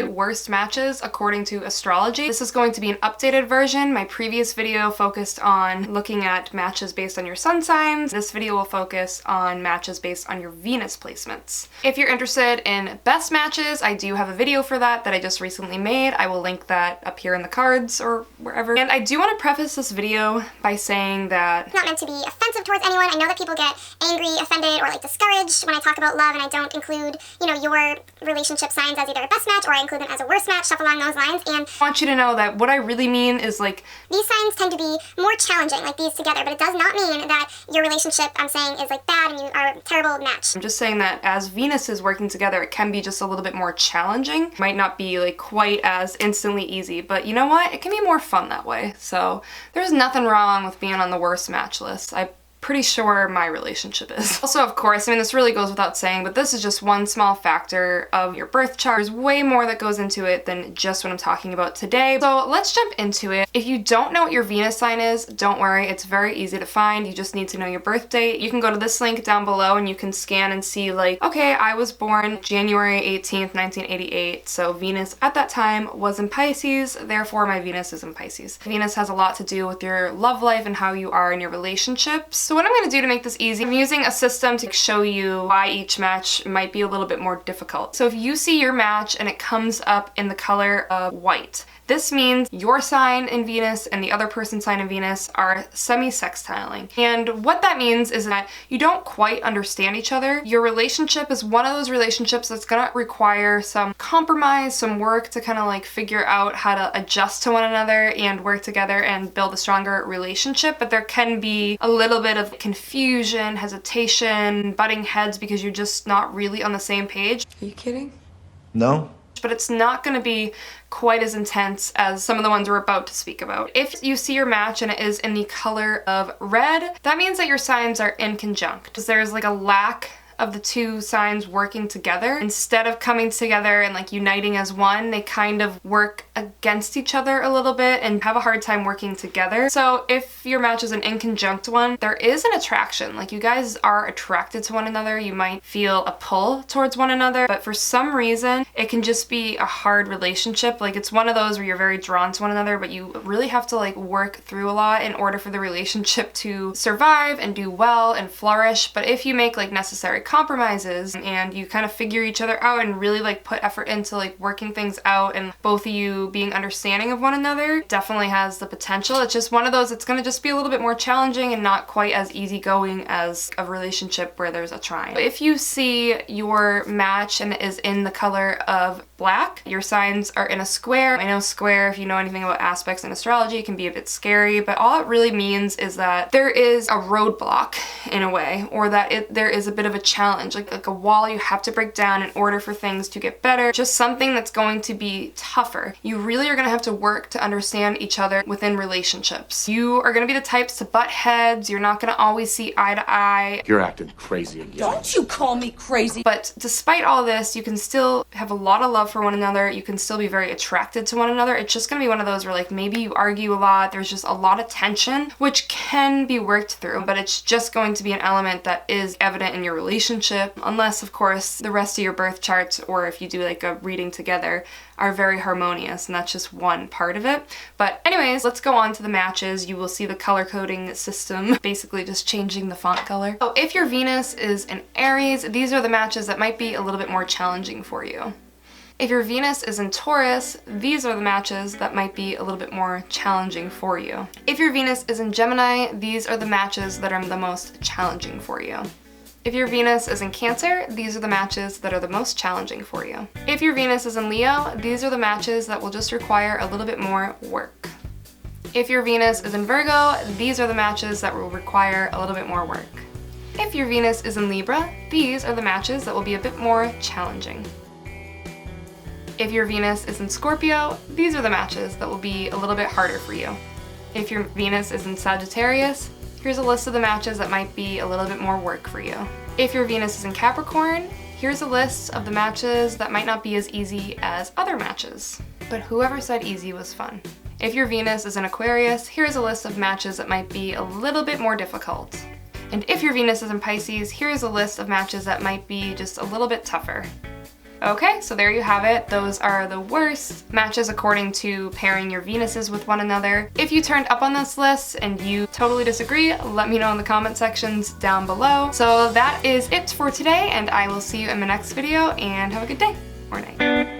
the worst matches according to astrology. This is going to be an updated version. My previous video focused on looking at matches based on your sun signs. This video will focus on matches based on your Venus placements. If you're interested in best matches, I do have a video for that I just recently made. I will link that up here in the cards or wherever. And I do want to preface this video by saying that it's not meant to be offensive towards anyone. I know that people get angry, offended, or like discouraged when I talk about love and I don't include, you know, your relationship signs as either a best match or I include them as a worst match, stuff along those lines. And I want you to know that what I really mean is like these signs tend to be more challenging, like these together, but it does not mean that your relationship, I'm saying, is like bad and you are a terrible match. I'm just saying that as Venus is working together, it can be just a little bit more challenging. Might not be like quite as instantly easy, but you know what? It can be more fun that way. So there's nothing wrong with being on the worst match list. I'm pretty sure my relationship is. Also, of course, I mean, this really goes without saying, but this is just one small factor of your birth chart. There's way more that goes into it than just what I'm talking about today. So let's jump into it. If you don't know what your Venus sign is, don't worry, it's very easy to find. You just need to know your birth date. You can go to this link down below and you can scan and see like, okay, I was born January 18th, 1988. So Venus at that time was in Pisces, therefore my Venus is in Pisces. Venus has a lot to do with your love life and how you are in your relationships. So what I'm going to do to make this easy, I'm using a system to show you why each match might be a little bit more difficult. So if you see your match and it comes up in the color of white, this means your sign in Venus and the other person's sign in Venus are semi-sextiling. And what that means is that you don't quite understand each other. Your relationship is one of those relationships that's gonna require some compromise, some work to kind of like figure out how to adjust to one another and work together and build a stronger relationship. But there can be a little bit of confusion, hesitation, butting heads because you're just not really on the same page. Are you kidding? No. But it's not going to be quite as intense as some of the ones we're about to speak about. If you see your match and it is in the color of red, that means that your signs are inconjunct. Because there's like a lack of the two signs working together. Instead of coming together and like uniting as one, they kind of work against each other a little bit and have a hard time working together. So if your match is an inconjunct one, there is an attraction. Like you guys are attracted to one another. You might feel a pull towards one another, but for some reason, it can just be a hard relationship. Like it's one of those where you're very drawn to one another, but you really have to like work through a lot in order for the relationship to survive and do well and flourish. But if you make like necessary compromises and you kind of figure each other out and really like put effort into like working things out and both of you being understanding of one another, definitely has the potential. It's just one of those, it's going to just be a little bit more challenging and not quite as easygoing as a relationship where there's a triangle. If you see your match and it is in the color of black, your signs are in a square. I know square, if you know anything about aspects in astrology, can be a bit scary, but all it really means is that there is a roadblock in a way, or that there is a bit of a challenge, like a wall you have to break down in order for things to get better, just something that's going to be tougher. You really are going to have to work to understand each other within relationships. You are going to be the types to butt heads. You're not going to always see eye to eye. You're acting crazy again. Don't you call me crazy. But despite all this, you can still have a lot of love for one another. You can still be very attracted to one another. It's just going to be one of those where like maybe you argue a lot. There's just a lot of tension, which can be worked through, but it's just going to be an element that is evident in your relationship, unless of course the rest of your birth charts, or if you do like a reading together, are very harmonious, and that's just one part of it. But anyways, let's go on to the matches. You will see the color coding system, basically just changing the font color. So if your Venus is in Aries, these are the matches that might be a little bit more challenging for you. If your Venus is in Taurus, these are the matches that might be a little bit more challenging for you. If your Venus is in Gemini, these are the matches that are the most challenging for you. If your Venus is in Cancer, these are the matches that are the most challenging for you. If your Venus is in Leo, these are the matches that will just require a little bit more work. If your Venus is in Virgo, these are the matches that will require a little bit more work. If your Venus is in Libra, these are the matches that will be a bit more challenging. If your Venus is in Scorpio, these are the matches that will be a little bit harder for you. If your Venus is in Sagittarius, here's a list of the matches that might be a little bit more work for you. If your Venus is in Capricorn, here's a list of the matches that might not be as easy as other matches. But whoever said easy was fun. If your Venus is in Aquarius, here's a list of matches that might be a little bit more difficult. And if your Venus is in Pisces, here's a list of matches that might be just a little bit tougher. Okay, so there you have it. Those are the worst matches according to pairing your Venuses with one another. If you turned up on this list and you totally disagree, let me know in the comment sections down below. So that is it for today, and I will see you in my next video, and have a good day or night.